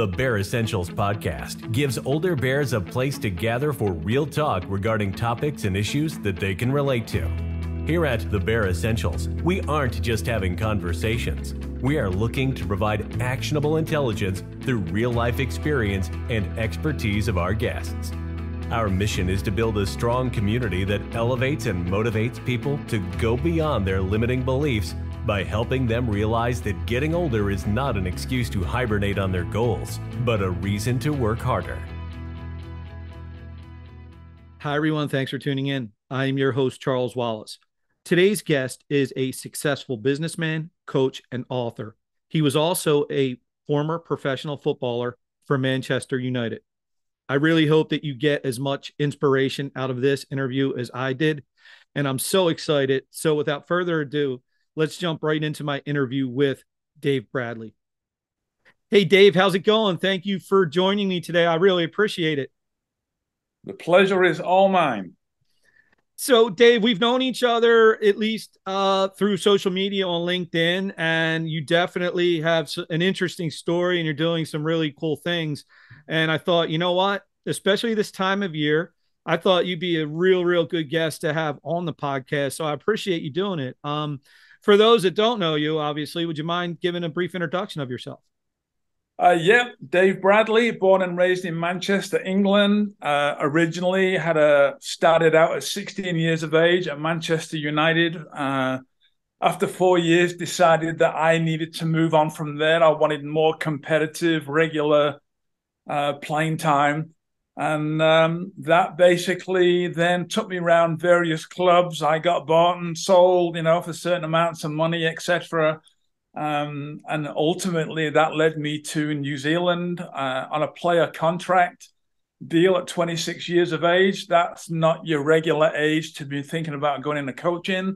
The Bear Essentials podcast gives older bears a place to gather for real talk regarding topics and issues that they can relate to. Here at The Bear Essentials, we aren't just having conversations. We are looking to provide actionable intelligence through real-life experience and expertise of our guests. Our mission is to build a strong community that elevates and motivates people to go beyond their limiting beliefs by helping them realize that getting older is not an excuse to hibernate on their goals, but a reason to work harder. Hi, everyone. Thanks for tuning in. I'm your host, Charles Wallace. Today's guest is a successful businessman, coach, and author. He was also a former professional footballer for Manchester United. I really hope that you get as much inspiration out of this interview as I did, and I'm so excited. So without further ado, let's jump right into my interview with Dave Bradley. Hey, Dave, how's it going? Thank you for joining me today. I really appreciate it. The pleasure is all mine. So, Dave, we've known each other at least through social media on LinkedIn, and you definitely have an interesting story, and you're doing some really cool things. And I thought, you know what, especially this time of year, I thought you'd be a real good guest to have on the podcast. So I appreciate you doing it. For those that don't know you, obviously, would you mind giving a brief introduction of yourself? Dave Bradley, born and raised in Manchester, England. Originally started out at 16 years of age at Manchester United. After 4 years, decided that I needed to move on from there. I wanted more competitive, regular playing time. And that basically then took me around various clubs. I got bought and sold, for certain amounts of money, etc. And ultimately that led me to New Zealand on a player contract deal at 26 years of age. That's not your regular age to be thinking about going into coaching.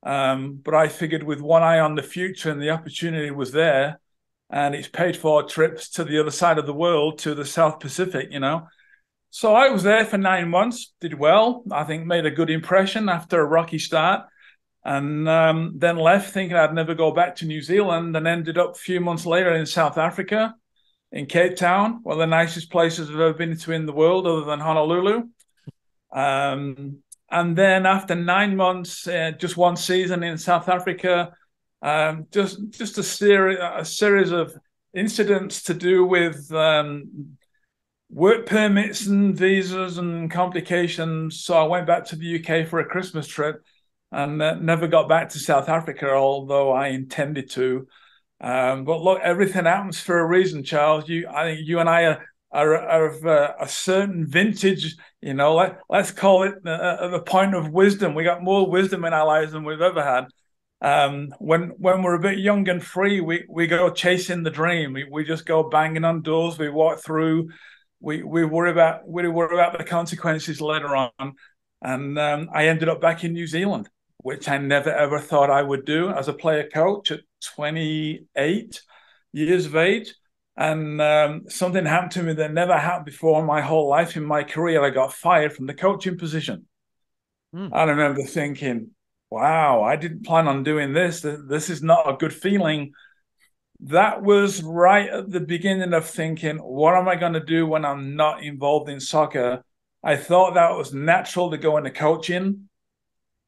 But I figured with one eye on the future and the opportunity was there, and it's paid for trips to the other side of the world, to the South Pacific, So I was there for 9 months, did well. I think made a good impression after a rocky start, and then left thinking I'd never go back to New Zealand, and ended up a few months later in South Africa, in Cape Town, one of the nicest places I've ever been to in the world other than Honolulu. And then after 9 months, just one season in South Africa, just a series of incidents to do with work permits and visas and complications. So I went back to the UK for a Christmas trip and never got back to South Africa, although I intended to. But look, everything happens for a reason, Charles. I think you and I are of a certain vintage, let's call it the point of wisdom. We got more wisdom in our lives than we've ever had. When we're a bit young and free, we go chasing the dream. We just go banging on doors. We walk through. We worry about the consequences later on, and I ended up back in New Zealand, which I never ever thought I would do as a player coach at 28 years of age. And something happened to me that never happened before in my whole life. In my career, I got fired from the coaching position. I remember thinking, wow, I didn't plan on doing this. This is not a good feeling. That was right at the beginning of thinking, what am I going to do when I'm not involved in soccer? I thought that was natural to go into coaching,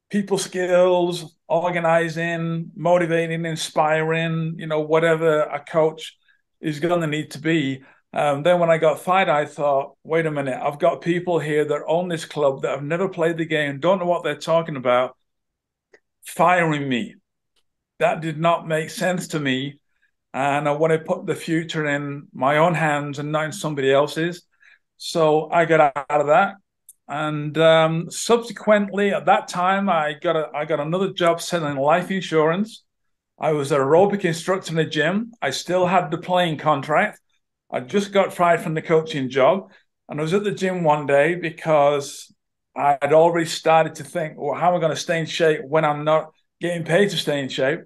people skills, organizing, motivating, inspiring, whatever a coach is going to need to be. Then when I got fired, I thought, wait a minute, I've got people here that own this club that have never played the game, don't know what they're talking about, firing me. That did not make sense to me. And I want to put the future in my own hands and not in somebody else's. So I got out of that. And subsequently, at that time, I got another job selling life insurance. I was an aerobic instructor in a gym. I still had the playing contract. I just got fired from the coaching job. And I was at the gym one day because I had already started to think, well, how am I going to stay in shape when I'm not getting paid to stay in shape?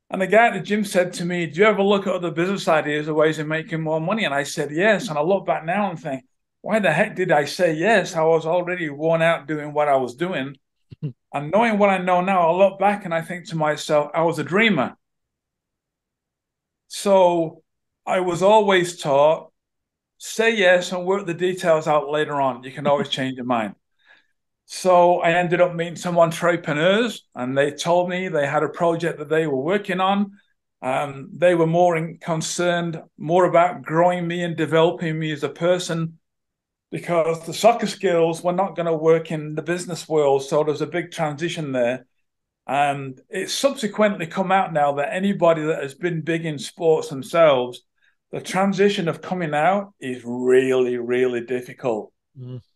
And the guy at the gym said to me, do you ever look at other business ideas or ways of making more money? And I said, yes. And I look back now and think, why the heck did I say yes? I was already worn out doing what I was doing. And knowing what I know now, I look back and I think to myself, I was a dreamer. So I was always taught, say yes and work the details out later on. You can always change your mind. So I ended up meeting some entrepreneurs, and they told me they had a project that they were working on. They were concerned more about growing me and developing me as a person, because the soccer skills were not going to work in the business world. So there's a big transition there. And it's subsequently come out now that anybody that has been big in sports themselves, the transition of coming out is really, really difficult.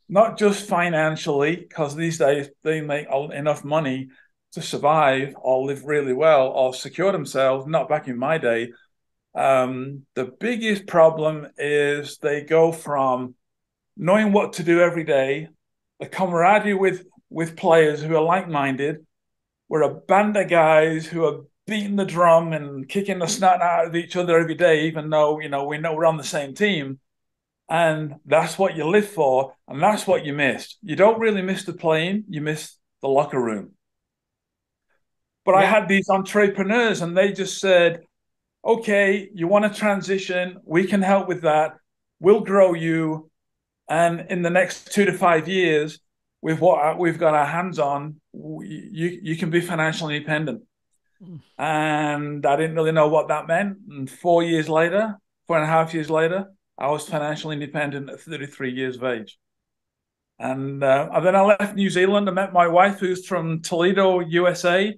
Not just financially, because these days they make enough money to survive or live really well or secure themselves. Not back in my day. The biggest problem is they go from knowing what to do every day, the camaraderie with players who are like-minded. We're a band of guys who are beating the drum and kicking the snot out of each other every day, even though, we know we're on the same team. And that's what you live for, and that's what you miss. You don't really miss the playing, you miss the locker room. But I had these entrepreneurs, and they just said, okay, you want to transition, we can help with that. We'll grow you. And in the next 2 to 5 years, with what we've got our hands on, you can be financially independent. And I didn't really know what that meant. And 4.5 years later, I was financially independent at 33 years of age. And then I left New Zealand. I met my wife, who's from Toledo, USA.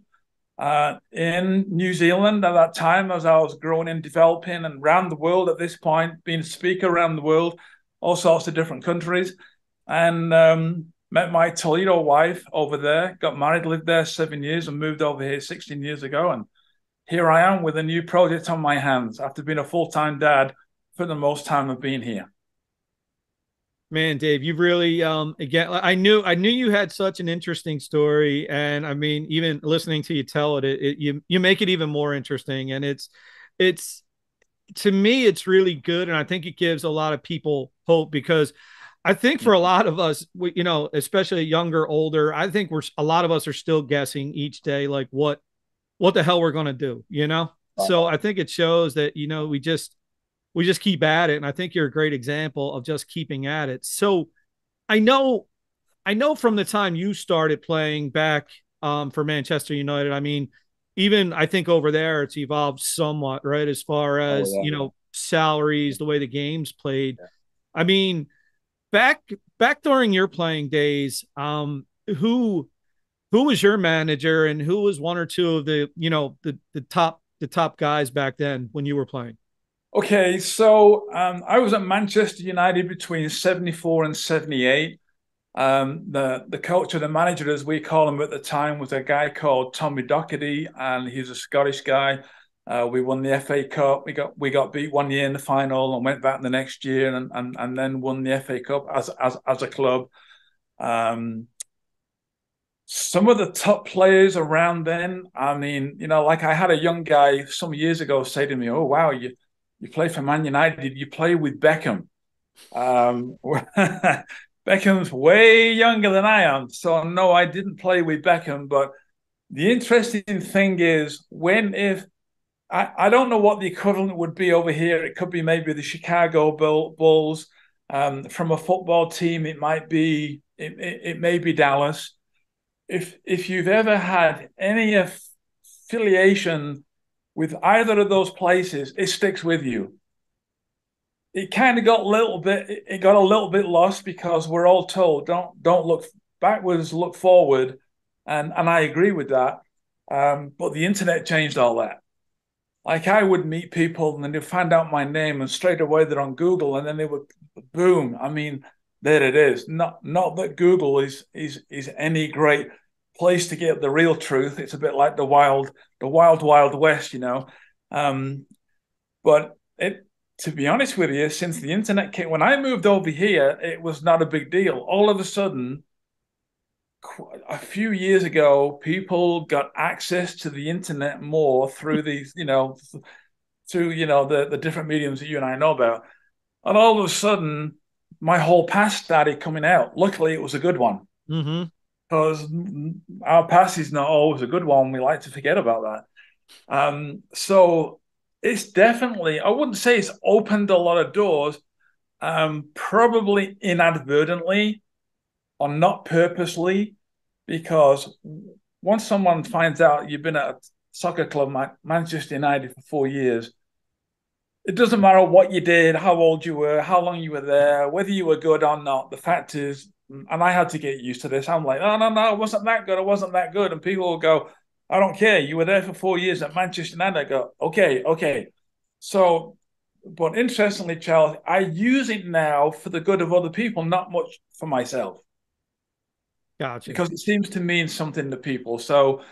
In New Zealand at that time, as I was growing and developing and around the world at this point, being a speaker around the world, all sorts of different countries. And met my Toledo wife over there, got married, lived there 7 years, and moved over here 16 years ago. And here I am with a new project on my hands after being a full-time dad for the most time of being here. Man, Dave, you've really again, I knew you had such an interesting story, and I mean, even listening to you tell it, you make it even more interesting. And it's to me, it's really good, and I think it gives a lot of people hope, because I think for a lot of us, especially younger, older, I think a lot of us are still guessing each day, like what the hell we're going to do, So I think it shows that, we just keep at it. And I think you're a great example of just keeping at it. So I know from the time you started playing back for Manchester United, I mean, even I think over there, it's evolved somewhat, right? As far as, salaries, the way the game's played. Yeah. I mean, back during your playing days, who was your manager, and who was one or two of the, the top guys back then when you were playing? Okay, so I was at Manchester United between 74 and 78. The coach or the manager, as we call him at the time, was a guy called Tommy Doherty, and he's a Scottish guy. We won the FA Cup. We got beat 1 year in the final and went back the next year and then won the FA Cup as a club. Some of the top players around then, I mean, like I had a young guy some years ago say to me, "Oh wow, you play for Man United, you play with Beckham." Beckham's way younger than I am. So no, I didn't play with Beckham. But the interesting thing is I don't know what the equivalent would be over here. It could be maybe the Chicago Bulls. From a football team, it may be Dallas. If you've ever had any affiliation with either of those places, it sticks with you. It kind of got a little bit lost, because we're all told don't look backwards, look forward, and I agree with that. But the internet changed all that. Like, I would meet people and then they'd find out my name, and straight away they're on Google, and then they would boom. I mean, there it is. Not that Google is any great place to get the real truth. It's a bit like the wild west, But to be honest with you, since the internet came, when I moved over here, it was not a big deal. All of a sudden, a few years ago, people got access to the internet more through these, through the different mediums that you and I know about. And all of a sudden, my whole past started coming out. Luckily, it was a good one. Mm-hmm. Because our past is not always a good one. We like to forget about that. So it's definitely, I wouldn't say it's opened a lot of doors, probably inadvertently or not purposely, because once someone finds out you've been at a soccer club, Manchester United, for 4 years, it doesn't matter what you did, how old you were, how long you were there, whether you were good or not. The fact is, and I had to get used to this, I'm like, oh, no, it wasn't that good. It wasn't that good. And people will go, I don't care. You were there for 4 years at Manchester United. I go, okay. So, but interestingly, Charles, I use it now for the good of other people, not much for myself. Gotcha. Because it seems to mean something to people. So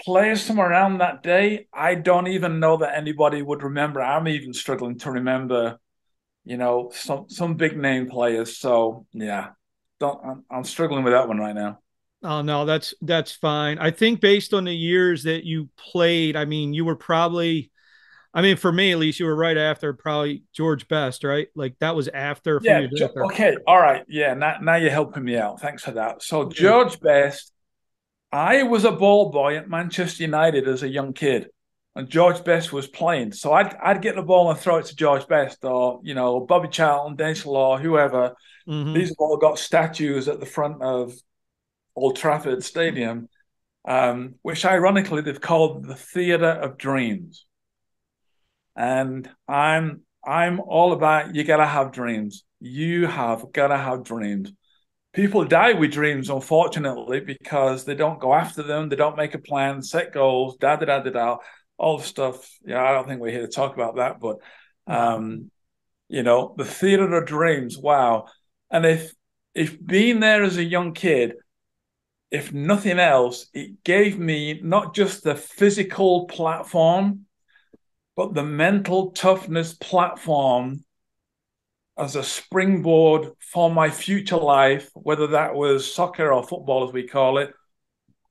players from around that day, I don't even know that anybody would remember. I'm even struggling to remember, some big name players. So yeah, I'm struggling with that one right now. Oh no, that's fine. I think based on the years that you played, I mean, you were probably, I mean, for me at least, you were right after probably George Best, right? Like that was after a few Yeah. years after. Okay. All right. Yeah. Now you're helping me out. Thanks for that. So Yeah. George Best, I was a ball boy at Manchester United as a young kid, and George Best was playing. So I'd get the ball and throw it to George Best, or Bobby Charlton, Dennis Law, whoever. Mm-hmm. These have all got statues at the front of Old Trafford Stadium, which ironically they've called the Theatre of Dreams. And I'm all about, you gotta have dreams. You have gotta have dreams. People die with dreams, unfortunately, because they don't go after them, they don't make a plan, set goals, all the stuff. Yeah, I don't think we're here to talk about that, but the theatre of dreams, wow. And if being there as a young kid, if nothing else, it gave me not just the physical platform, but the mental toughness platform as a springboard for my future life, whether that was soccer or football, as we call it,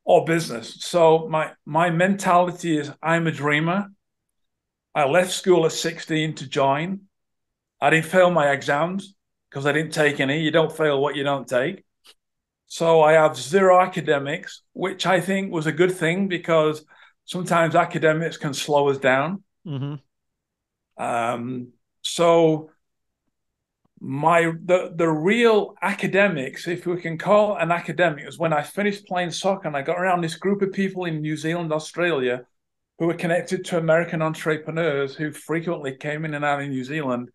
or business. So my mentality is, I'm a dreamer. I left school at 16 to join. I didn't fail my exams because I didn't take any. You don't fail what you don't take. So I have zero academics, which I think was a good thing because sometimes academics can slow us down. Mm-hmm. So the real academics, if we can call an academic, is when I finished playing soccer and I got around this group of people in New Zealand, Australia, who were connected to American entrepreneurs who frequently came in and out of New Zealand.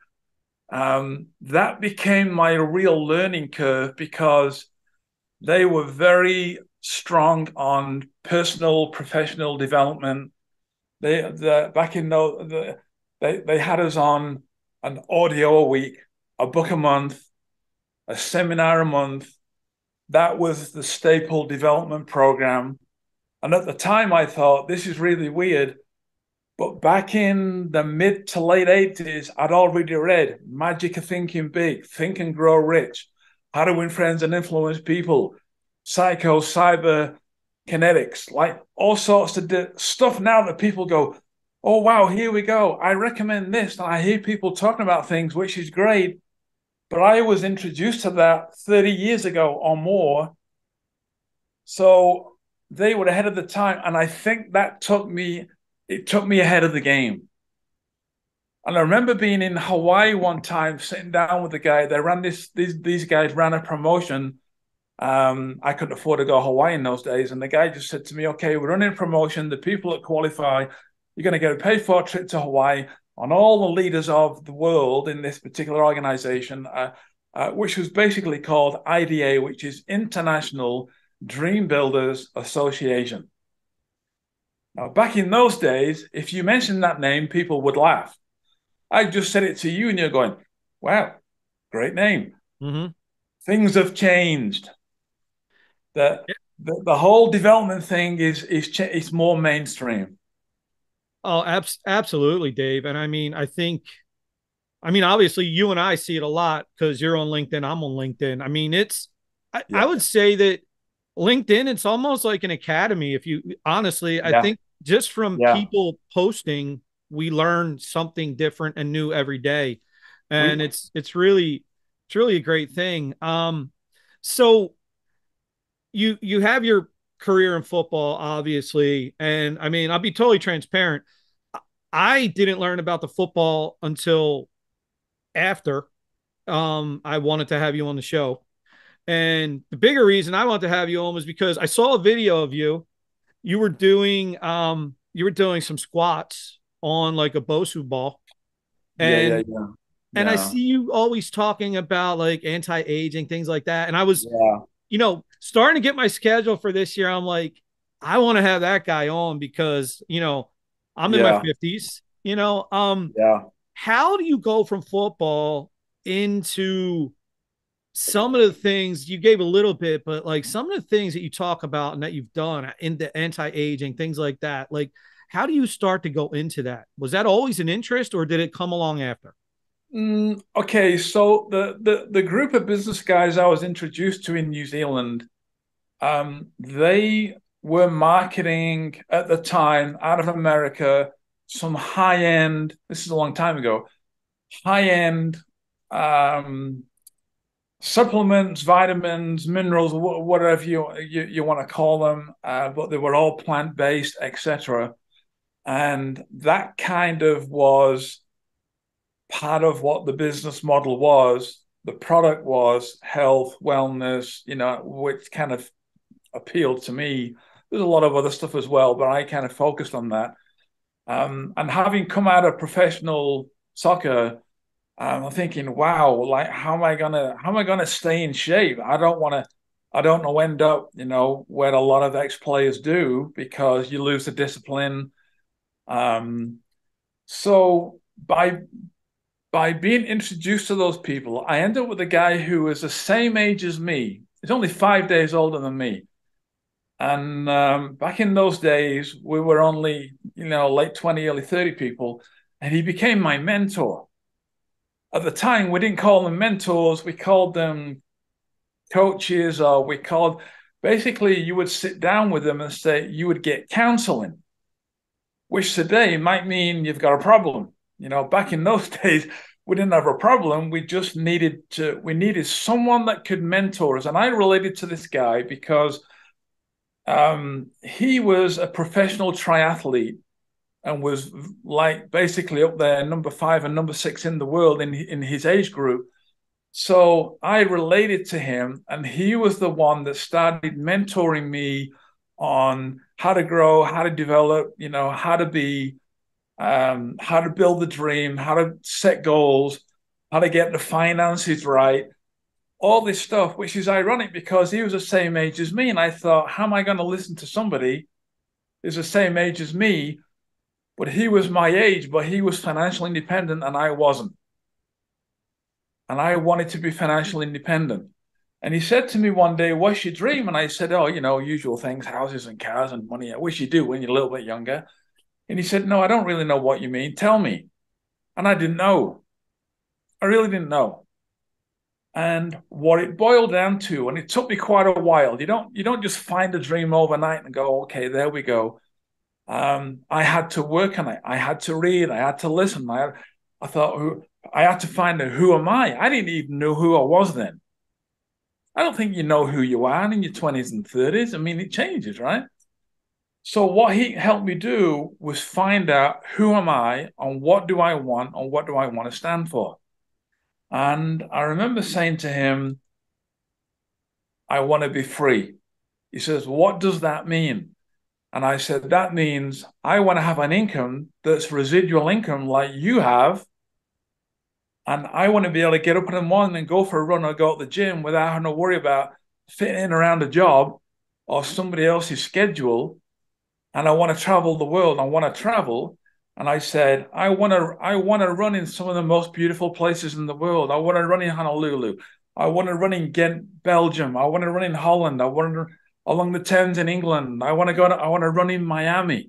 That became my real learning curve because they were very strong on personal, professional development. They had us on an audio a week, a book a month, a seminar a month. That was the staple development program. And at the time, I thought, this is really weird. But back in the mid to late 80s, I'd already read Magic of Thinking Big, Think and Grow Rich, How to Win Friends and Influence People, Cyber Kinetics, like all sorts of stuff now that people go, oh, wow, here we go. I recommend this. And I hear people talking about things, which is great. But I was introduced to that 30 years ago or more. So they were ahead of the time. And I think that took me ahead of the game. And I remember being in Hawaii one time, sitting down with the guy. They ran these guys ran a promotion. I couldn't afford to go to Hawaii in those days. And the guy just said to me, okay, we're running a promotion. The people that qualify, you're going to get a paid for trip to Hawaii. And all the leaders of the world in this particular organization, which was basically called IDA, which is International Dream Builders Association. Now, back in those days, if you mentioned that name, people would laugh. I just said it to you and you're going, wow, great name. Mm-hmm. Things have changed. The whole development thing is more mainstream. Oh, absolutely, Dave. And I mean, obviously you and I see it a lot because you're on LinkedIn. I'm on LinkedIn. I mean, I would say that LinkedIn, it's almost like an academy. If you honestly, I think just from people posting, we learn something different and new every day. And it's really a great thing. So you have your career in football, obviously. And I mean, I'll be totally transparent. I didn't learn about the football until after I wanted to have you on the show. And the bigger reason I wanted to have you on was because I saw a video of you. You were doing some squats on like a Bosu ball. Yeah, And yeah, yeah, and I yeah, see you always talking about like anti-aging, things like that. And I was, yeah, starting to get my schedule for this year. I'm like, I want to have that guy on because, I'm in my yeah, 50s, yeah. how do you go from football into some of the things you gave a little bit, but like some of the things that you talk about and that you've done in the anti-aging, things like that, like how do you start to go into that? Was that always an interest or did it come along after? Okay, so the group of business guys I was introduced to in New Zealand, they were marketing at the time out of America some high end. This is a long time ago. High end um, supplements, vitamins, minerals, whatever you want to call them, but they were all plant based, etc. And that kind of was part of what the business model was. The product was health, wellness, which kind of appealed to me. There's a lot of other stuff as well, but I kind of focused on that. And having come out of professional soccer, I'm thinking, wow, like how am I gonna stay in shape? I don't want to end up, where a lot of ex-players do because you lose the discipline. So by being introduced to those people, I ended up with a guy who was the same age as me. He's only 5 days older than me. And back in those days, we were only, late 20, early 30 people. And he became my mentor. At the time, we didn't call them mentors. We called them coaches, or basically, you would sit down with them and say, you would get counseling, which today might mean you've got a problem. Back in those days, we didn't have a problem. We just needed someone that could mentor us. And I related to this guy because he was a professional triathlete and was like basically up there, number 5 and number 6 in the world in his age group. So I related to him, and he was the one that started mentoring me on how to grow, how to develop, how to be how to build the dream, how to set goals, how to get the finances right, all this stuff, which is ironic because he was the same age as me. And I thought, how am I going to listen to somebody who's the same age as me? But he was my age, but he was financially independent and I wasn't. And I wanted to be financially independent. And he said to me one day, what's your dream? And I said, oh, usual things, houses and cars and money. I wish you do when you're a little bit younger. And he said, no, I don't really know what you mean. Tell me. And I didn't know. I really didn't know. And what it boiled down to, and it took me quite a while. You don't just find a dream overnight and go, okay, there we go. I had to work on it. I had to read. I had to listen. I thought I had to find out, who am I? I didn't even know who I was then. I don't think you know who you are in your 20s and 30s. I mean, it changes, right? So what he helped me do was find out, who am I and what do I want and what do I want to stand for? And I remember saying to him, I want to be free. He says, what does that mean? And I said, that means I want to have an income that's residual income like you have. And I want to be able to get up in the morning and go for a run or go to the gym without having to worry about fitting in around a job or somebody else's schedule. And I want to travel the world. I want to travel. And I said, I want to run in some of the most beautiful places in the world. I want to run in Honolulu. I want to run in Ghent, Belgium. I want to run in Holland. I want to along the Thames in England. I want to run in Miami.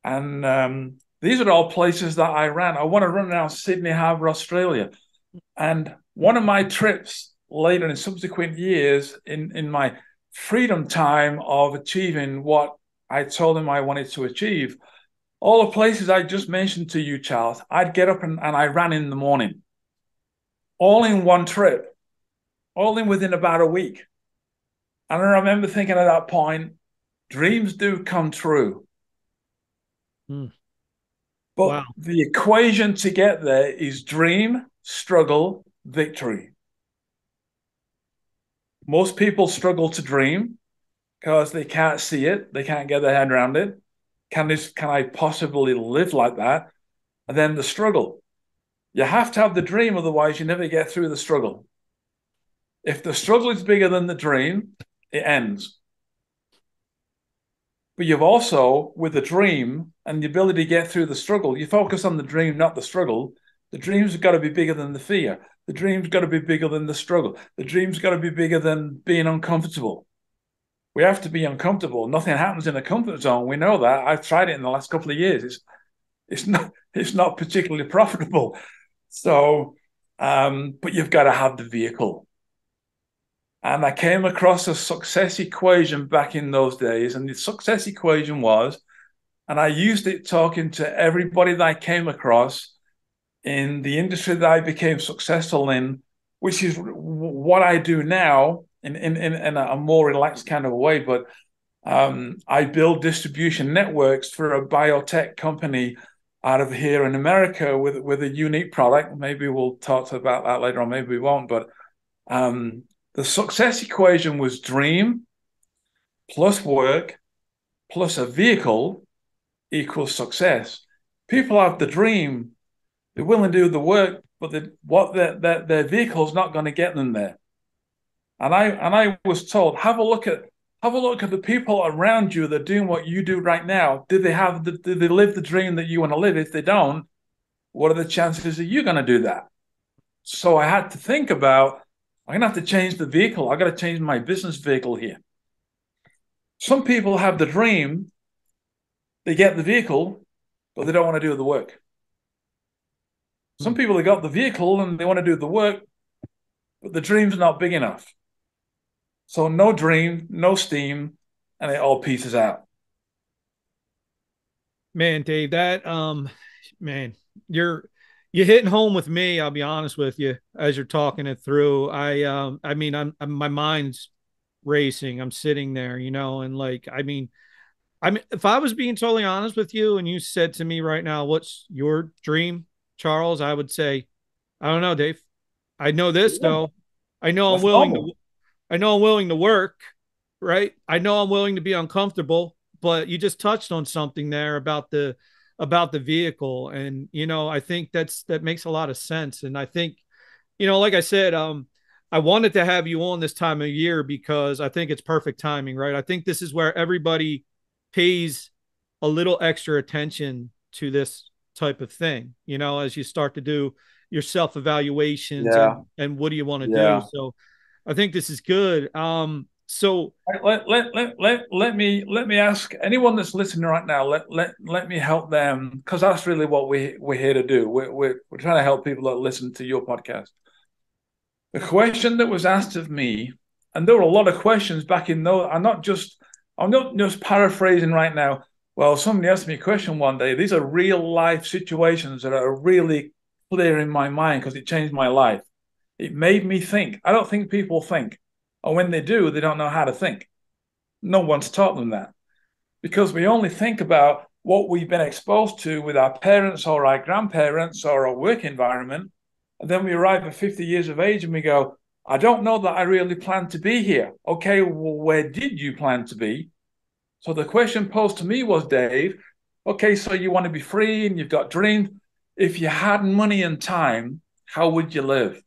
And these are all places that I ran. I want to run around Sydney Harbour, Australia. And one of my trips later in subsequent years in my freedom time of achieving what I told him I wanted to achieve, all the places I just mentioned to you, Charles, I'd get up and I ran in the morning, all in one trip, all in within about a week. And I remember thinking at that point, dreams do come true. But Wow. the equation to get there is dream, struggle, victory. Most people struggle to dream because they can't see it. They can't get their head around it. Can I possibly live like that? And then the struggle. You have to have the dream, otherwise you never get through the struggle. If the struggle is bigger than the dream, it ends. But you've also, with the dream and the ability to get through the struggle, you focus on the dream, not the struggle. The dream's got to be bigger than the fear. The dream's got to be bigger than the struggle. The dream's got to be bigger than being uncomfortable. We have to be uncomfortable. Nothing happens in a comfort zone. We know that. I've tried it in the last couple of years. It's not particularly profitable. So, but you've got to have the vehicle. And I came across a success equation back in those days. And the success equation was, and I used it talking to everybody that I came across in the industry that I became successful in, which is what I do now in a more relaxed kind of way. But I build distribution networks for a biotech company out of here in America with a unique product. Maybe we'll talk about that later on, maybe we won't. But the success equation was dream plus work plus a vehicle equals success. People have the dream, they're willing to do the work, but their vehicle's not going to get them there. And I was told, have a look at the people around you that are doing what you do right now. Did they live the dream that you want to live? If they don't, what are the chances that you're going to do that? So I had to think about, I'm going to have to change the vehicle. I got to change my business vehicle here. Some people have the dream, they get the vehicle, but they don't want to do the work. Some people, they got the vehicle and they want to do the work, but the dream's not big enough. So no dream, no steam, and it all pieces out. Man, Dave, that man, you're hitting home with me. I'll be honest with you as you're talking it through. I mean, I'm my mind's racing. I'm sitting there, and like, I mean, if I was being totally honest with you, and you said to me right now, "What's your dream, Charles?" I would say, "I don't know, Dave. I know this though. I know I'm willing to. I know I'm willing to work, right? I know I'm willing to be uncomfortable." But you just touched on something there about the vehicle, and I think that makes a lot of sense. And I think, like I said, I wanted to have you on this time of year because I think it's perfect timing, right? I think this is where everybody pays a little extra attention to this type of thing, as you start to do your self-evaluations and what do you want to do. So I think this is good. So let me ask anyone that's listening right now. Let me help them, because that's really what we're here to do. We're trying to help people that listen to your podcast. The question that was asked of me, and there were a lot of questions back in those. I'm not just paraphrasing right now. Well, somebody asked me a question one day. These are real life situations that are really clear in my mind because it changed my life. It made me think. I don't think people think. Or when they do, they don't know how to think. No one's taught them that. Because we only think about what we've been exposed to with our parents or our grandparents or our work environment. And then we arrive at 50 years of age and we go, I don't know that I really plan to be here. Okay, well, where did you plan to be? So the question posed to me was, Dave, okay, so you want to be free and you've got dreams. If you had money and time, how would you live?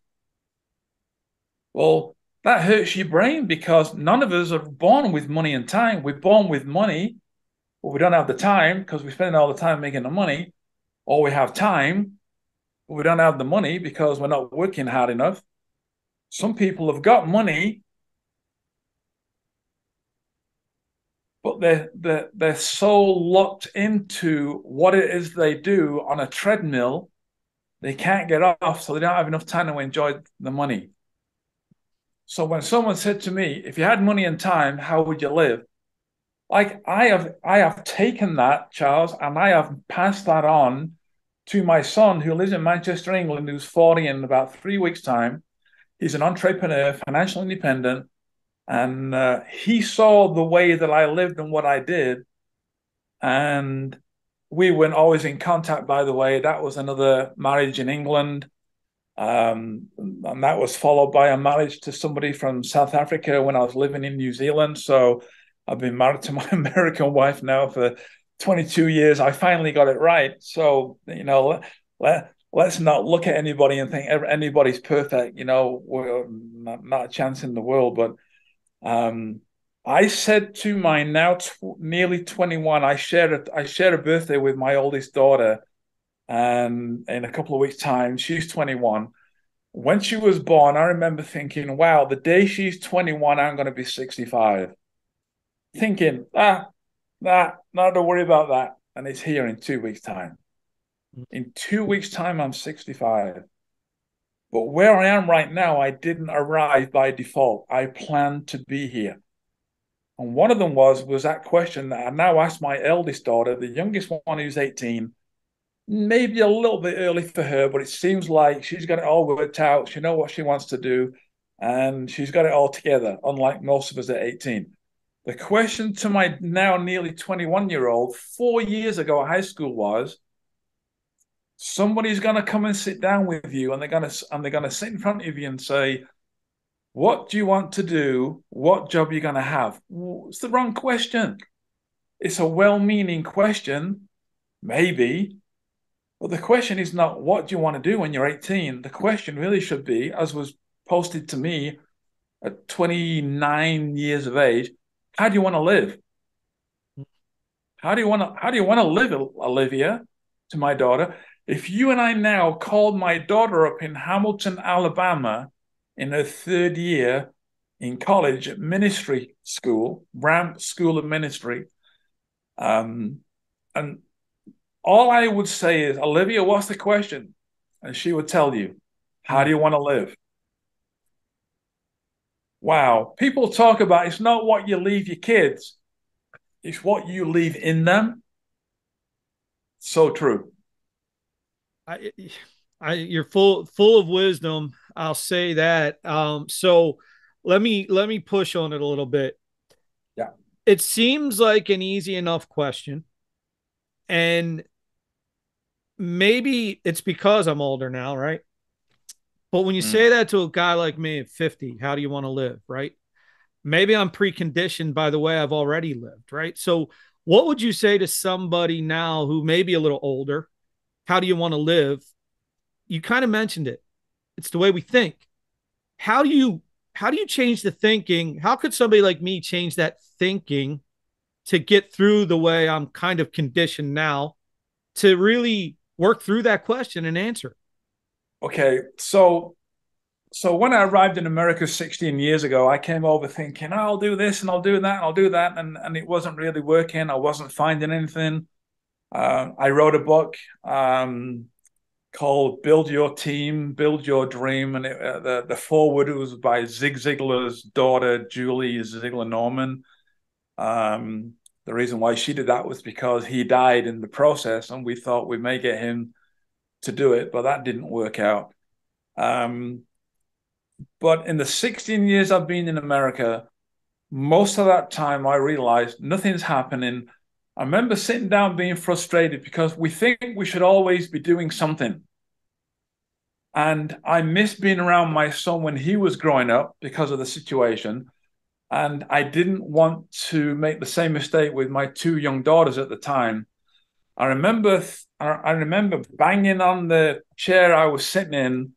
Well, that hurts your brain because none of us are born with money and time. We're born with money, but we don't have the time because we spend all the time making the money, or we have time, but we don't have the money because we're not working hard enough. Some people have got money, but they're so locked into what it is they do on a treadmill, they can't get off, so they don't have enough time to enjoy the money. So when someone said to me, if you had money and time, how would you live? Like I have taken that, Charles, and I have passed that on to my son who lives in Manchester, England, who's 40 in about 3 weeks' time. He's an entrepreneur, financially independent, and he saw the way that I lived and what I did. And we weren't always in contact, by the way. That was another marriage in England. And that was followed by a marriage to somebody from South Africa when I was living in New Zealand. So I've been married to my American wife now for 22 years. I finally got it right. So, let's not look at anybody and think anybody's perfect. We're not a chance in the world. But I said to my now nearly 21, I shared a birthday with my oldest daughter. And in a couple of weeks' time, she's 21. When she was born, I remember thinking, wow, the day she's 21, I'm going to be 65. Thinking, not to worry about that. And it's here in 2 weeks' time. In 2 weeks' time, I'm 65. But where I am right now, I didn't arrive by default. I planned to be here. And one of them was that question that I now ask my eldest daughter, the youngest one who's 18, maybe a little bit early for her, but it seems like she's got it all worked out. She knows what she wants to do, and she's got it all together, unlike most of us at 18. The question to my now nearly 21-year-old 4 years ago at high school was, somebody's going to come and sit down with you, and they're going to sit in front of you and say, what do you want to do? What job are you going to have? It's the wrong question. It's a well-meaning question, maybe. But the question is not, what do you want to do when you're 18? The question really should be, as was posted to me at 29 years of age, how do you want to live? How do you want to live, Olivia, to my daughter? If you and I now called my daughter up in Hamilton, Alabama, in her third year in college at ministry school, Ramp School of Ministry, and all I would say is, Olivia, what's the question? And she would tell you, how do you want to live? Wow. People talk about it's not what you leave your kids, it's what you leave in them. So true. You're full of wisdom. I'll say that. So let me push on it a little bit. Yeah. It seems like an easy enough question. And maybe it's because I'm older now, right? But when you say that to a guy like me at 50, how do you want to live, right? Maybe I'm preconditioned by the way I've already lived, right? So what would you say to somebody now who may be a little older? How do you want to live? You kind of mentioned it. It's the way we think. How do you change the thinking? How could somebody like me change that thinking to get through the way I'm kind of conditioned now to really work through that question and answer? Okay, so when I arrived in America 16 years ago, I came over thinking, I'll do this and I'll do that and I'll do that, and it wasn't really working. I wasn't finding anything. I wrote a book called "Build Your Team, Build Your Dream," and the foreword was by Zig Ziglar's daughter, Julie Ziegler Norman. The reason why she did that was because he died in the process, and we thought we may get him to do it, but that didn't work out. But in the 16 years I've been in America, most of that time I realized nothing's happening. I remember sitting down being frustrated because we think we should always be doing something. And I missed being around my son when he was growing up because of the situation. And I didn't want to make the same mistake with my two young daughters at the time. I remember banging on the chair I was sitting in,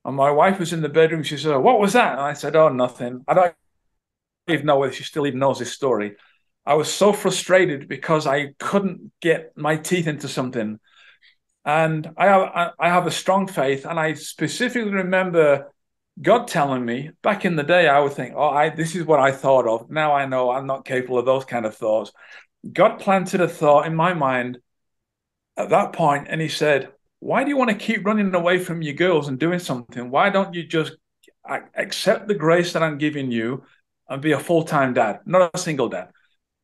and my wife was in the bedroom. She said, "What was that?" And I said, "Oh, nothing." I don't even know whether she still even knows this story. I was so frustrated because I couldn't get my teeth into something. And I have a strong faith, and I specifically remember God telling me back in the day, I would think, this is what I thought of. Now I know I'm not capable of those kind of thoughts. God planted a thought in my mind at that point, and he said, why do you want to keep running away from your girls and doing something? Why don't you just accept the grace that I'm giving you and be a full-time dad? Not a single dad,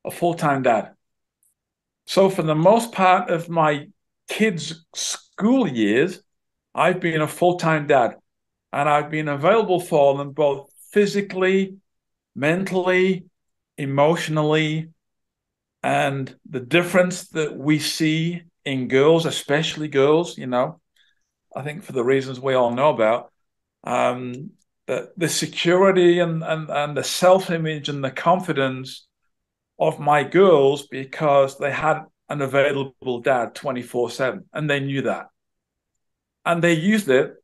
a full-time dad. So for the most part of my kids' school years, I've been a full-time dad, and I've been available for them both physically, mentally, emotionally, And the difference that we see in girls, especially girls, I think for the reasons we all know about, the security and the self-image and the confidence of my girls, because they had an available dad 24/7, and they knew that. And they used it,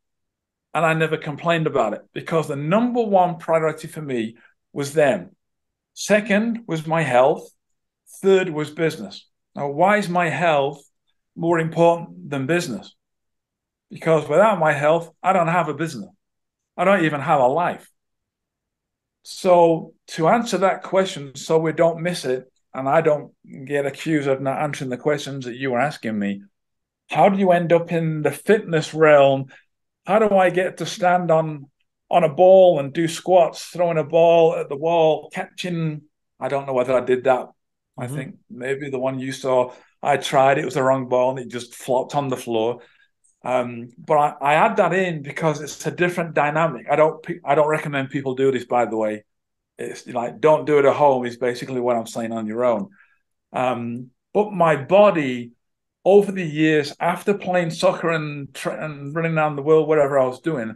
and I never complained about it, because the number one priority for me was them. Second was my health. Third was business. Now, why is my health more important than business? Because without my health, I don't have a business. I don't even have a life. So to answer that question, so we don't miss it, and I don't get accused of not answering the questions that you were asking me, how do you end up in the fitness realm? How do I get to stand on a ball and do squats, throwing a ball at the wall, catching? I don't know whether I did that. I think maybe the one you saw, I tried, it was the wrong ball and it just flopped on the floor. But I add that in because it's a different dynamic. I don't recommend people do this, by the way. It's like, don't do it at home is basically what I'm saying, on your own. But my body, over the years, after playing soccer and running around the world, whatever I was doing,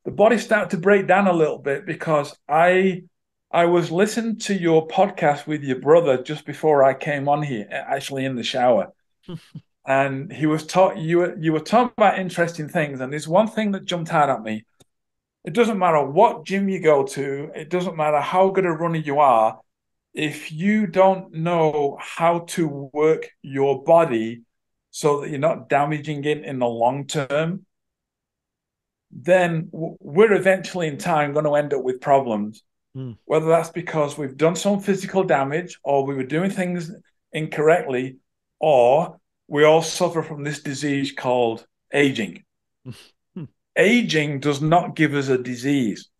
the body started to break down a little bit, because I was listening to your podcast with your brother just before I came on here, actually in the shower. And he was you were talking about interesting things. And there's one thing that jumped out at me. It doesn't matter what gym you go to. It doesn't matter how good a runner you are. If you don't know how to work your body so that you're not damaging it in the long term, then we're eventually in time going to end up with problems. Whether that's because we've done some physical damage, or we were doing things incorrectly, or we all suffer from this disease called aging. Aging does not give us a disease.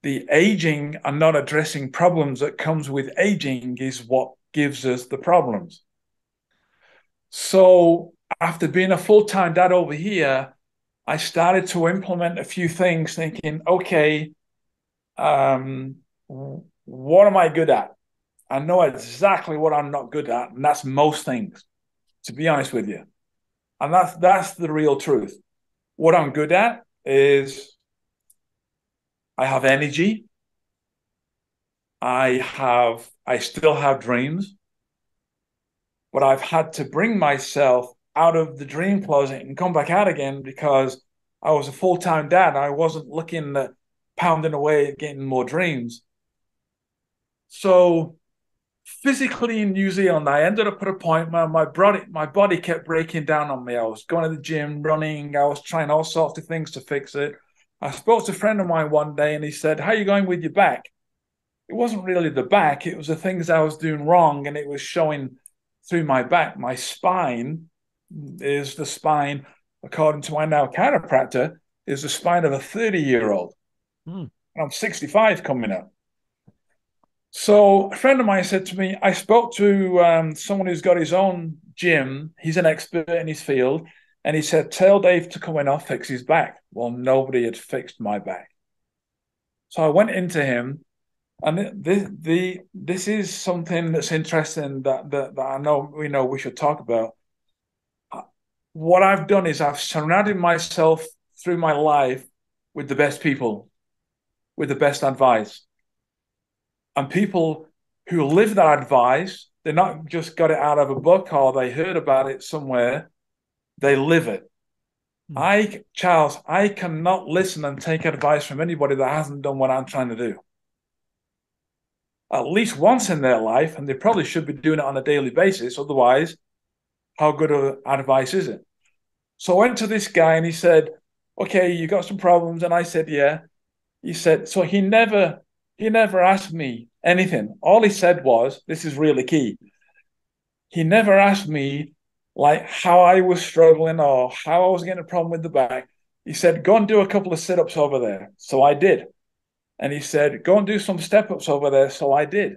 The aging and not addressing problems that comes with aging is what gives us the problems. So after being a full-time dad over here, I started to implement a few things, thinking, okay, what am I good at? I know exactly what I'm not good at, and that's most things, to be honest with you. And that's the real truth. What I'm good at is I have energy. I still have dreams, but I've had to bring myself out of the dream closet and come back out again, because I was a full-time dad. I wasn't looking at pounding away at getting more dreams. So physically in New Zealand, I ended up at a point where my body kept breaking down on me. I was going to the gym, running. I was trying all sorts of things to fix it. I spoke to a friend of mine one day, and he said, "How are you going with your back?" It wasn't really the back. It was the things I was doing wrong, and it was showing through my back. My spine is the spine, according to my now chiropractor, is the spine of a 30-year-old. I'm 65 coming up. So a friend of mine said to me, I spoke to someone who's got his own gym. He's an expert in his field. And he said, tell Dave to come in, I'll fix his back. Well, nobody had fixed my back. So I went into him. And this is something that's interesting that I know we should talk about. What I've done is I've surrounded myself through my life with the best people, with the best advice. And people who live that advice, they're not just got it out of a book or they heard about it somewhere, they live it. Charles, I cannot listen and take advice from anybody that hasn't done what I'm trying to do at least once in their life, and they probably should be doing it on a daily basis. Otherwise, how good of advice is it? So I went to this guy and he said, okay, you got some problems. And I said, yeah. He said, so he never asked me anything. All he said was, this is really key. He never asked me like how I was struggling or how I was getting a problem with the back. He said, go and do a couple of sit-ups over there. So I did. And he said, go and do some step-ups over there. So I did.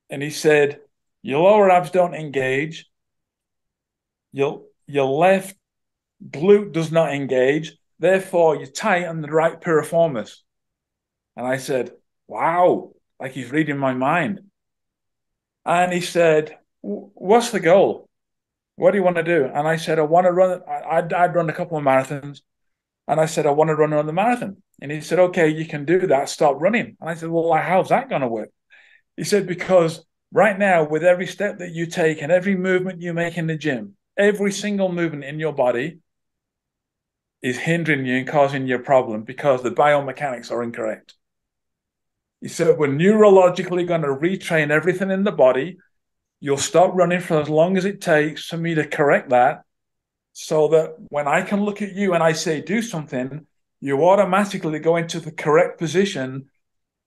And he said, your lower abs don't engage. Your left glute does not engage. Therefore, you tighten the right piriformis. And I said, wow, like he's reading my mind. And he said, what's the goal? What do you want to do? And I said, I want to run. I'd run a couple of marathons. And I said, I want to run another marathon. And he said, okay, you can do that. Stop running. And I said, well, how's that going to work? He said, because right now, with every step that you take and every movement you make in the gym, every single movement in your body is hindering you and causing you a problem because the biomechanics are incorrect. He said, we're neurologically going to retrain everything in the body. You'll stop running for as long as it takes for me to correct that, so that when I can look at you and I say, do something, you automatically go into the correct position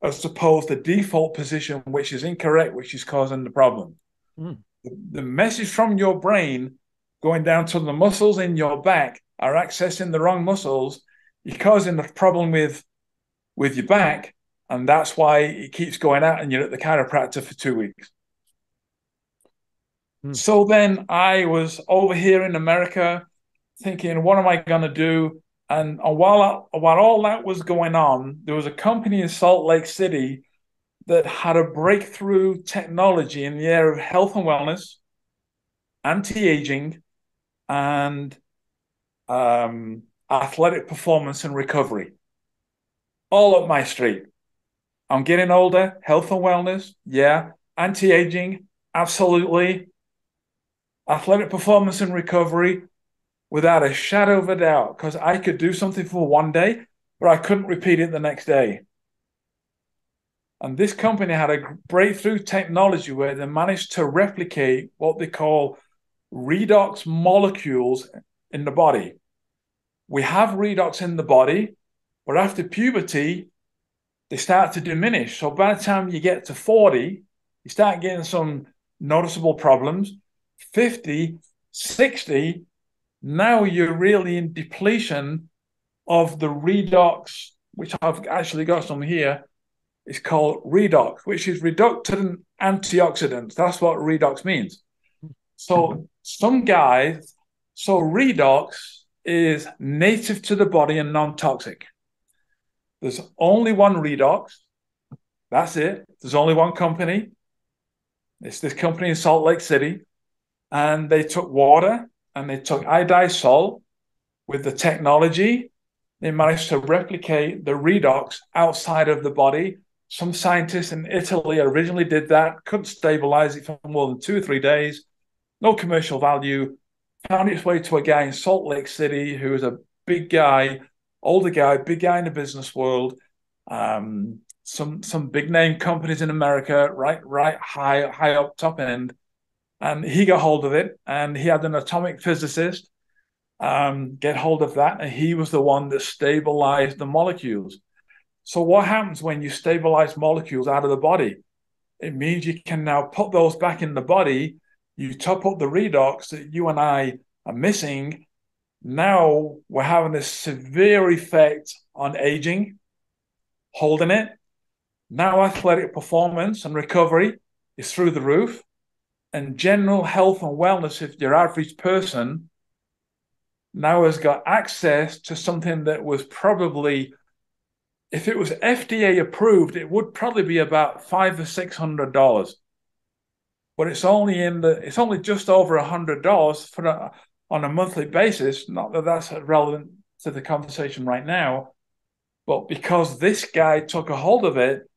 as opposed to the default position, which is incorrect, which is causing the problem. The message from your brain going down to the muscles in your back are accessing the wrong muscles. You're causing the problem with your back, and that's why it keeps going out and you're at the chiropractor for 2 weeks. So then I was over here in America thinking, what am I going to do? And while all that was going on, there was a company in Salt Lake City that had a breakthrough technology in the area of health and wellness, anti-aging, and athletic performance and recovery. All up my street. I'm getting older, health and wellness, yeah. Anti-aging, absolutely. Athletic performance and recovery, without a shadow of a doubt, because I could do something for one day, but I couldn't repeat it the next day. And this company had a breakthrough technology where they managed to replicate what they call redox molecules in the body. We have redox in the body, but after puberty, they start to diminish. So by the time you get to 40, you start getting some noticeable problems. 50, 60, now you're really in depletion of the redox, which I've actually got some here. It's called redox, which is reductant antioxidants. That's what redox means. So redox is native to the body and non-toxic. There's only one redox. That's it. There's only one company. It's this company in Salt Lake City. And they took water and they took iodized salt with the technology. They managed to replicate the redox outside of the body. Some scientists in Italy originally did that, couldn't stabilize it for more than 2 or 3 days. No commercial value. Found its way to a guy in Salt Lake City who was a big guy, older guy, big guy in the business world. Some big name companies in America, right high up top end. And he got hold of it, and he had an atomic physicist get hold of that, and he was the one that stabilized the molecules. So what happens when you stabilize molecules out of the body? It means you can now put those back in the body. You top up the redox that you and I are missing. Now we're having a severe effect on aging, holding it. Now athletic performance and recovery is through the roof. And general health and wellness, if your average person now has got access to something that was probably, if it was FDA approved, it would probably be about $500 or $600. But it's only just over $100 on a monthly basis. Not that that's relevant to the conversation right now, but because this guy took a hold of it,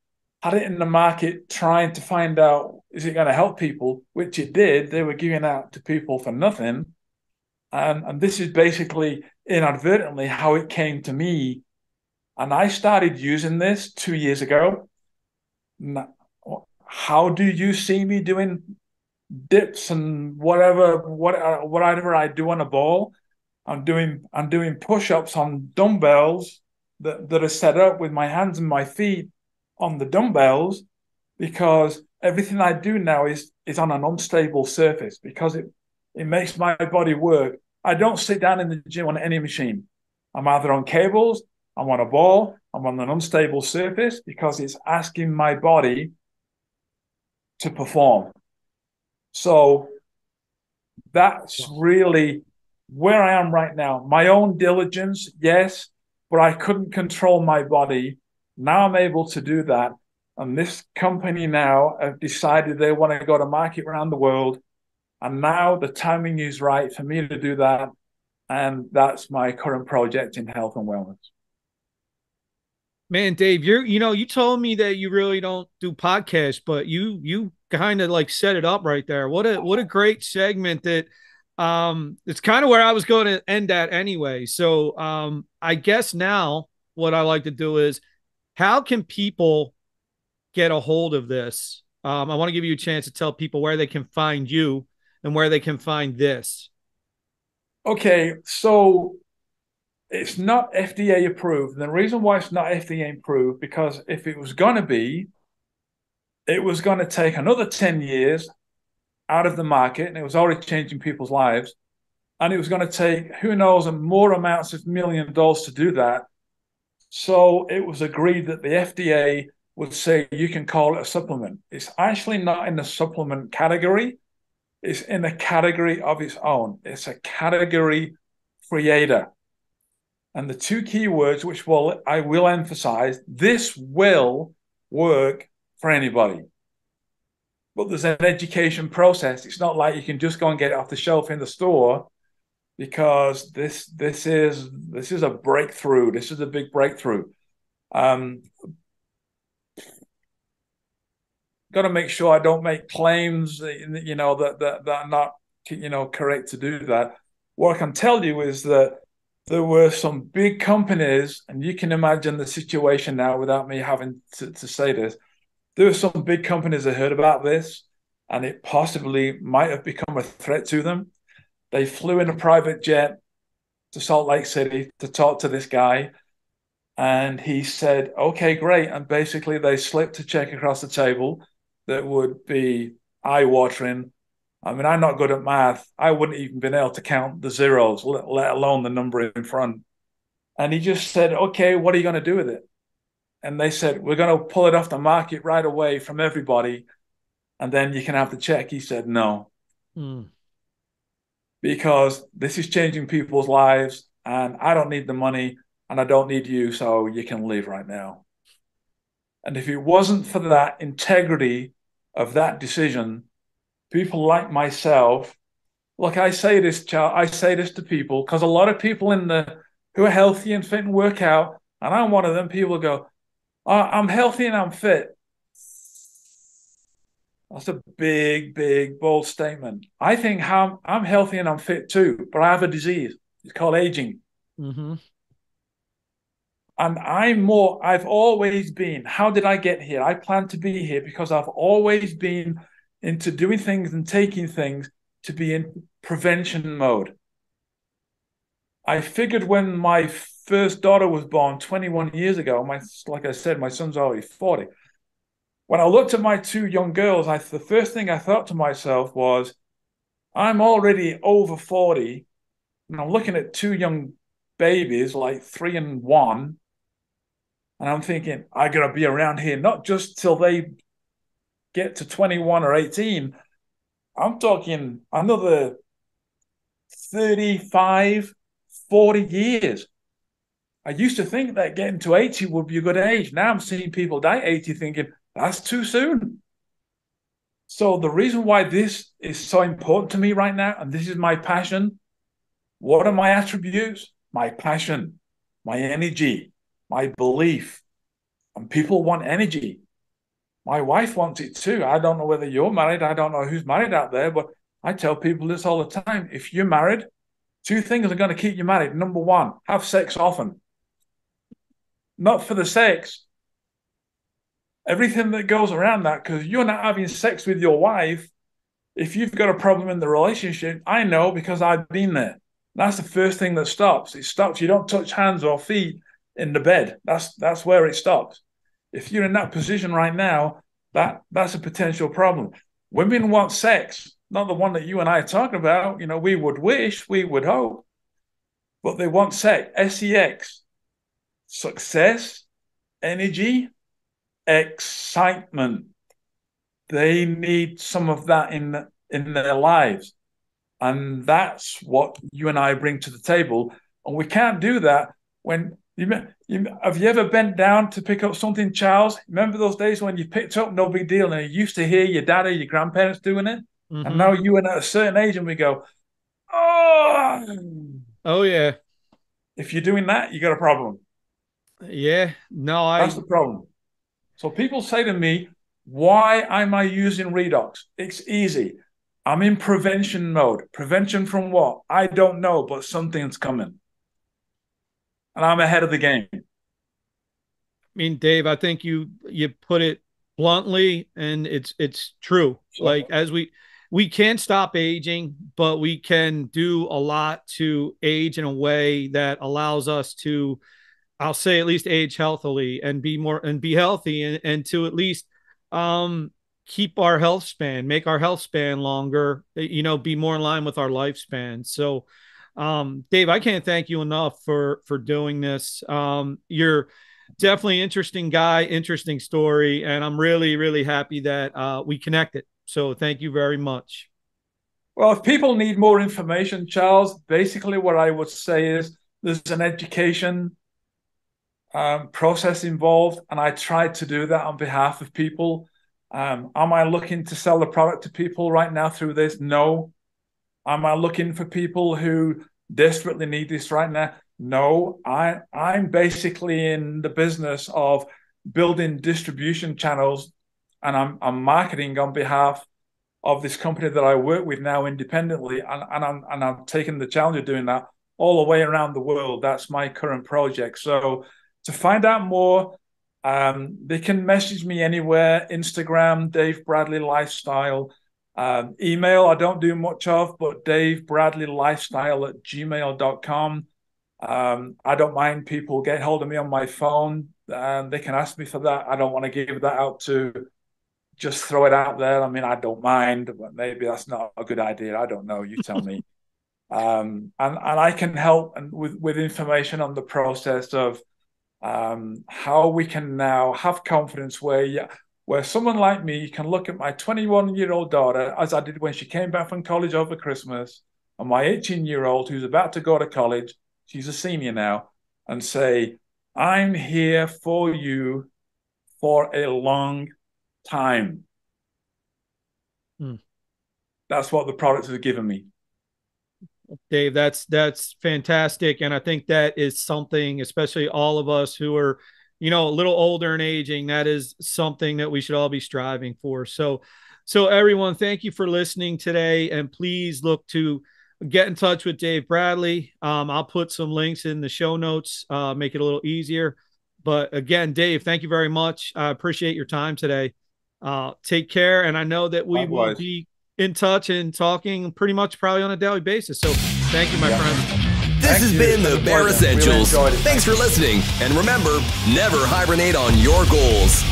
had it in the market trying to find out, is it going to help people, which it did. They were giving out to people for nothing. And this is basically inadvertently how it came to me. And I started using this 2 years ago. Now, how do you see me doing dips and whatever I do on a ball? I'm doing push-ups on dumbbells that are set up with my hands and my feet on the dumbbells, because everything I do now is on an unstable surface, because it makes my body work. I don't sit down in the gym on any machine. I'm either on cables, I'm on a ball, I'm on an unstable surface, because it's asking my body to perform. So that's really where I am right now. My own diligence, yes, but I couldn't control my body. Now I'm able to do that. And this company now have decided they want to go to market around the world. And now the timing is right for me to do that. And that's my current project in health and wellness. Man, Dave, you told me that you really don't do podcasts, but you kind of like set it up right there. What a great segment that it's kind of where I was going to end at anyway. So I guess now what I like to do is, how can people get a hold of this? I want to give you a chance to tell people where they can find you and where they can find this. Okay, so it's not FDA approved. And the reason why it's not FDA approved, because if it was going to be, it was going to take another 10 years out of the market, and it was already changing people's lives. And it was going to take, who knows, more amounts of $1 million to do that. So it was agreed that the FDA would say you can call it a supplement. It's actually not in the supplement category. It's in a category of its own. It's a category creator. And the two key words, which I will emphasize, this will work for anybody. But there's an education process. It's not like you can just go and get it off the shelf in the store, because this is a breakthrough. This is a big breakthrough. Got to make sure I don't make claims, that are not, correct to do that. What I can tell you is that there were some big companies, and you can imagine the situation now without me having to say this. There were some big companies that heard about this, and it possibly might have become a threat to them. They flew in a private jet to Salt Lake City to talk to this guy, and he said, okay, great. And basically they slipped a check across the table that would be eye-watering. I mean, I'm not good at math. I wouldn't even been able to count the zeros, let alone the number in front. And he just said, okay, what are you going to do with it? And they said, we're going to pull it off the market right away from everybody, and then you can have the check. He said, no. Because this is changing people's lives, and I don't need the money, and I don't need you, so you can leave right now. And if it wasn't for that integrity of that decision, people like myself, look, I say this to people, because a lot of people who are healthy and fit and work out, and I'm one of them, people go, oh, I'm healthy and I'm fit. That's a big, big, bold statement. I think I'm healthy and I'm fit too, but I have a disease. It's called aging. Mm-hmm. And I've always been, how did I get here? I plan to be here because I've always been into doing things and taking things to be in prevention mode. I figured when my first daughter was born 21 years ago, like I said, my son's already 40. When I looked at my two young girls, the first thing I thought to myself was, I'm already over 40, and I'm looking at two young babies, like 3 and 1, and I'm thinking, I got to be around here, not just till they get to 21 or 18. I'm talking another 35, 40 years. I used to think that getting to 80 would be a good age. Now I'm seeing people die 80 thinking, that's too soon. So the reason why this is so important to me right now, and this is my passion, what are my attributes? My passion, my energy, my belief. And people want energy. My wife wants it too. I don't know whether you're married. I don't know who's married out there, but I tell people this all the time. If you're married, 2 things are going to keep you married. Number 1, have sex often. Not for the sex. Everything that goes around that, because you're not having sex with your wife. If you've got a problem in the relationship, I know because I've been there. That's the first thing that stops. It stops. You don't touch hands or feet in the bed. That's where it stops. If you're in that position right now, that's a potential problem. Women want sex, not the one that you and I are talking about. We would wish, we would hope, but they want sex. SEX, success, energy, excitement. They need some of that in their lives, and that's what you and I bring to the table. And we can't do that when have you ever bent down to pick up something, Charles? Remember those days when you picked up, no big deal, and you used to hear your dad or your grandparents doing it? Mm-hmm. And now you are at a certain age and we go, oh yeah. If you're doing that, you got a problem. Yeah, no, That's the problem. So people say to me, why am I using Redox? It's easy. I'm in prevention mode. Prevention from what? I don't know, but something's coming. And I'm ahead of the game. I mean, Dave, I think you put it bluntly, and it's true. Sure. Like, as we can't stop aging, but we can do a lot to age in a way that allows us to, I'll say, at least age healthily and be healthy, and to at least keep our health span, make our health span longer, be more in line with our lifespan. So, Dave, I can't thank you enough for doing this. You're definitely an interesting guy, interesting story, and I'm really, really happy that we connected. So thank you very much. Well, if people need more information, Charles, basically what I would say is there's an education process involved, and I try to do that on behalf of people. Am I looking to sell the product to people right now through this? No. Am I looking for people who desperately need this right now? No. I'm basically in the business of building distribution channels, and I'm marketing on behalf of this company that I work with now independently, and I'm taking the challenge of doing that all the way around the world. That's my current project. So to find out more, they can message me anywhere: Instagram, Dave Bradley Lifestyle. Email, I don't do much of, but davebradleylifestyle@gmail.com. I don't mind people get hold of me on my phone. They can ask me for that. I don't want to give that out to just throw it out there. I mean, I don't mind, but maybe that's not a good idea. I don't know. You tell me. And I can help and with information on the process of how we can now have confidence where someone like me can look at my 21-year-old daughter, as I did when she came back from college over Christmas, and my 18-year-old who's about to go to college, she's a senior now, and say, I'm here for you for a long time. That's what the products have given me. Dave, that's fantastic. And I think that is something, especially all of us who are, a little older in aging, that is something that we should all be striving for. So everyone, thank you for listening today. And please look to get in touch with Dave Bradley. I'll put some links in the show notes, make it a little easier. But again, Dave, thank you very much. I appreciate your time today. Take care. And I know that we will be in touch and talking pretty much probably on a daily basis. So thank you, my friend. This has been the Bear Essentials. Thanks for listening. And remember, never hibernate on your goals.